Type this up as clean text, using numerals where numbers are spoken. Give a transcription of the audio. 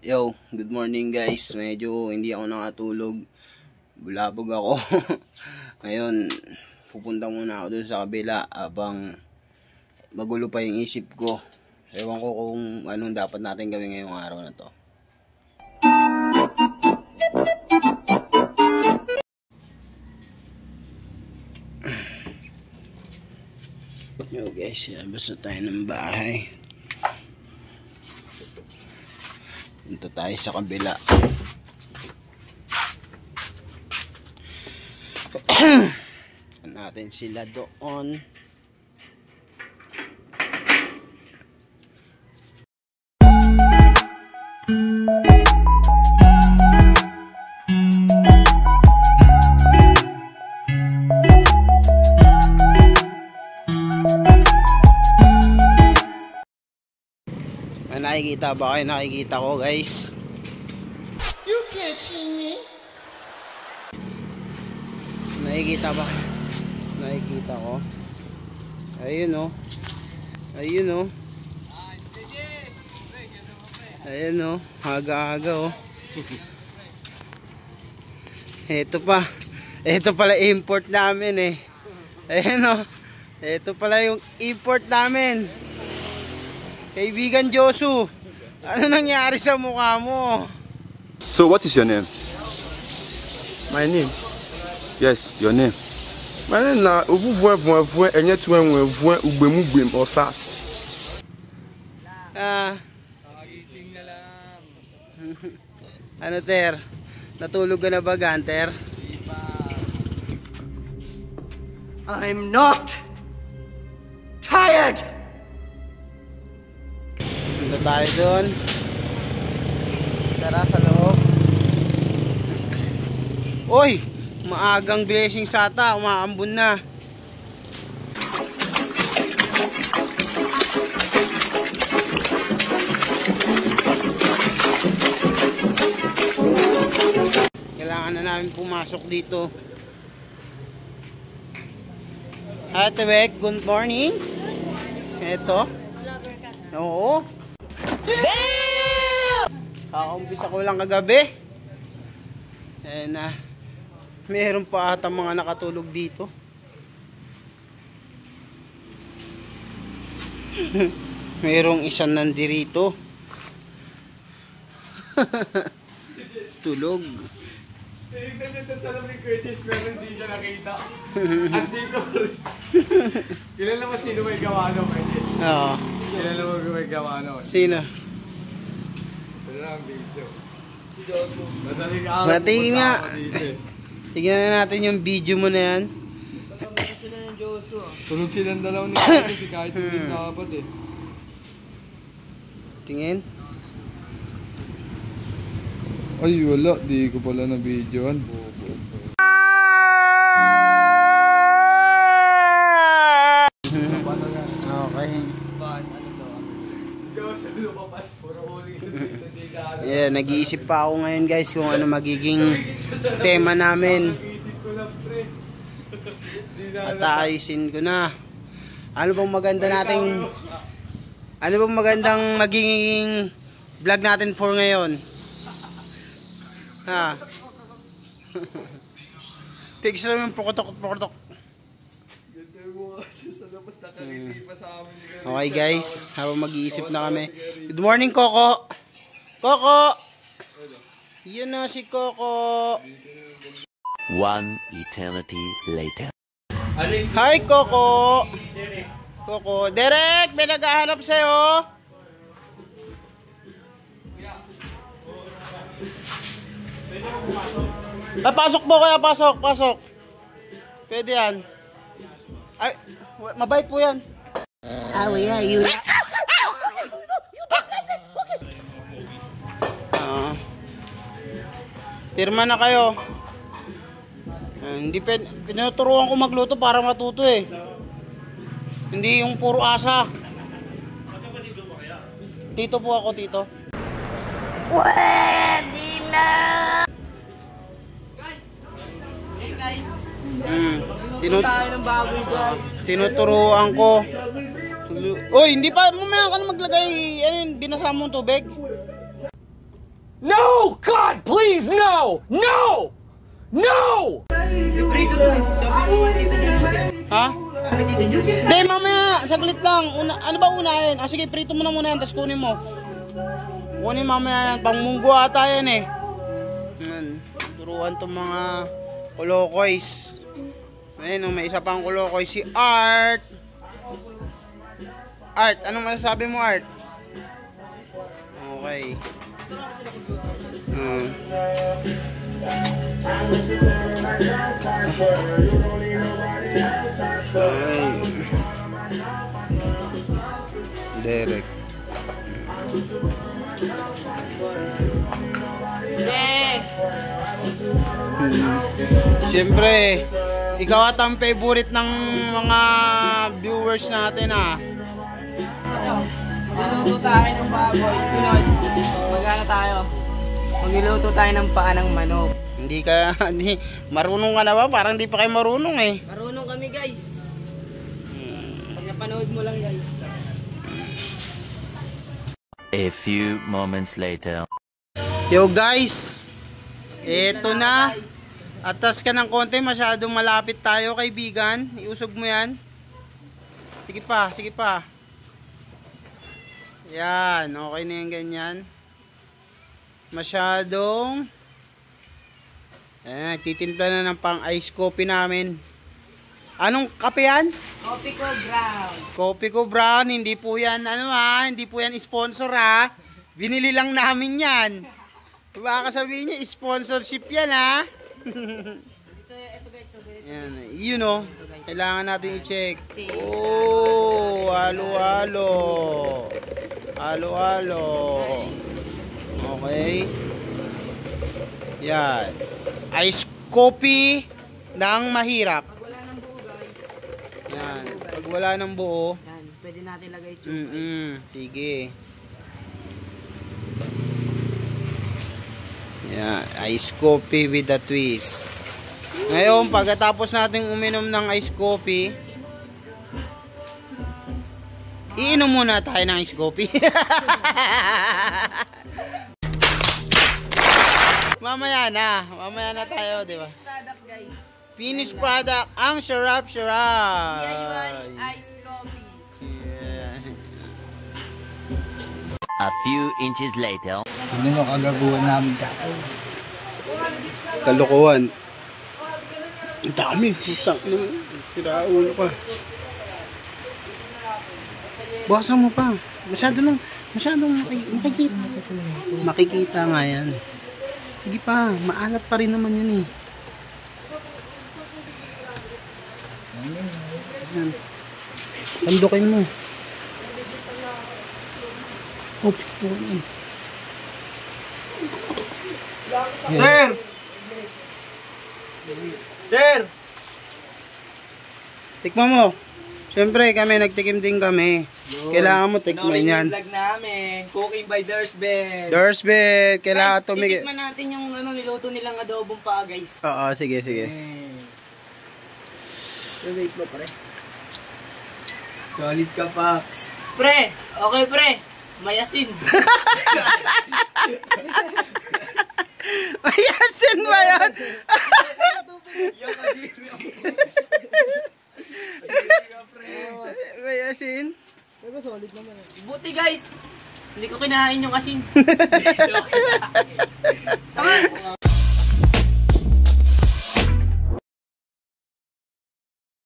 Yo, good morning guys. Medyo hindi ako nakatulog. Bulabog ako. Ngayon, pupunta muna ako dun sa kabila habang magulo pa yung isip ko. Ewan ko kung anong dapat natin gawin ngayong araw na to. Yo guys, labas na tayo ng bahay. Punta tayo sa kabila. Natin sila doon. Nakikita ba kayo? Nakikita ko guys. You can't see me. Nakikita ba? Nakikita ko. Ayun oh. Ayun oh. Ayun oh. Haga-haga oh. Ito pa. Ito pala import namin eh. Ayun oh. Ito pala yung import namin. Kaibigan Josu, ano nangyari sa mukha mo? So what is your name? My name? Yes, your name. My name na ovuvuevuevue enyetuenwevue ugbemugwem osas. Ano ter? Natulog ka na ba, Ganter? I'm not tired. Punta tayo doon. Tara sa loob. Uy! Maagang blessing sa ata. Umaambon na. Kailangan na namin pumasok dito. Ate Beck, good morning. Eto. Oo. Kakaumpisa ko lang kagabi. And meron pa ata mga nakatulog dito. Merong isang nandirito. Tulog. Tinignan niya sa salamin Curtis pero hindi niya nakita. Andito ko rin. Kilala mo sino may gawa no, Curtis? Oo. Kilala mo may gawa no? Sino? Ito na ang video. Si Josu. Madaling araw. Matingin nga. Tignan na natin yung video mo na yan. Tatanong sila yung Josu. Tulog silang dalaw ni Curtis kahit hindi dapat eh. Tingin. Ay wala, di ko pala na videoan. Okay. Yeah, nag-iisip pa ako ngayon guys kung ano magiging tema namin. At ayusin ko na. Ano bang maganda nating ano bang magandang magiging vlog natin for ngayon? Ha. Picture mo yung prokotok. Okay guys, habang mag-iisip na kami. Good morning Coco. Coco. Yun na si Coco. One eternity later. Hi Coco. Coco, Derek, may naghahanap sa'yo. Pasok po kaya, pasok. Pwede yan. Ay, mabait po yan. Oh yeah, you. Pirma na kayo. Hindi pinuturuan ko magluto para matuto eh. Hindi yung puro asa. Tito po ako, tito. Pwede na. Tinuturuan ko. Oy, hindi pa, mamaya ka na maglagay, binasa mong tubig. No! God, please, no! No! No! Ha? Hindi, mamaya, saglit lang. Ano ba unahin? Ah, sige, prito mo na muna yan, tapos kunin mo. Kunin mamaya yan, pang munggo ata yan eh. Yan, turuan tong mga kolokoys. Ayun, may isa pang kolokoy, si Art. Art, anong masasabi mo, Art? Okay. Derek. Siyempre, ikaw at ang favorite ng mga viewers natin Magluluto tayo ng baboy. Sunod, magana tayo. Magluluto tayo ng paa ng manok. Hindi marunong ka na ba? Parang hindi pa kayo marunong eh. Marunong kami guys. Pag napanood mo lang guys. A few moments later. Yo guys, eto na. Atas ka ng konti, masyadong malapit tayo kaibigan. Iusog mo yan. Sige pa, sige pa. Yan, okay na yung ganyan. Masyadong. Ayan, nagtitimpla na ng pang ice coffee namin. Anong kape yan? Coffee ko brown. Coffee ko brown, hindi po yan, hindi po yan sponsor ha. Binili lang namin yan. Baka sabihin niya, sponsorship yan ha. Ito guys, so Yan, yun o. Kailangan natin i-check. Oh, halo-halo. Halo-halo. Okay. Yan. Ice coffee ng mahirap. pag wala ng buo guys. Yan. Pag wala ng buo. Yan, pwede natin lagay ito. Sige. Yan. Ice coffee with a twist. Ngayon, pagkatapos natin uminom ng ice coffee, iinom muna tayo ng ice coffee. Mamaya na tayo, di ba? Product guys. Finished product, ang sarap-sarap. DIY ice coffee. Yeah. A few inches later. Hindi mo kagaguhan namin ka. Kalokohan. Ang dami. Siraulo pa. Bawasan mo pa. Masyadong makikita. Makikita nga yan. Sige pa, maalat pa rin naman yan eh. Yan. Tandukin mo. Oh, yan. Ter! Ter! Tikman mo. Siyempre kami, nagtikim din kami. Kailangan mo tikman yan. Vlog namin. Cooking by Dersbel. Dorsbet, kailangan Guys, tumigil. titikman natin yung niluto nilang adobong paa guys. Oo, sige, sige. Wait mo pare. Solid ka, Pax. Pre, okay pre. Mayasin. Mayasin ba yun? Mayasin? Buti guys. Hindi ko kinain yung asin.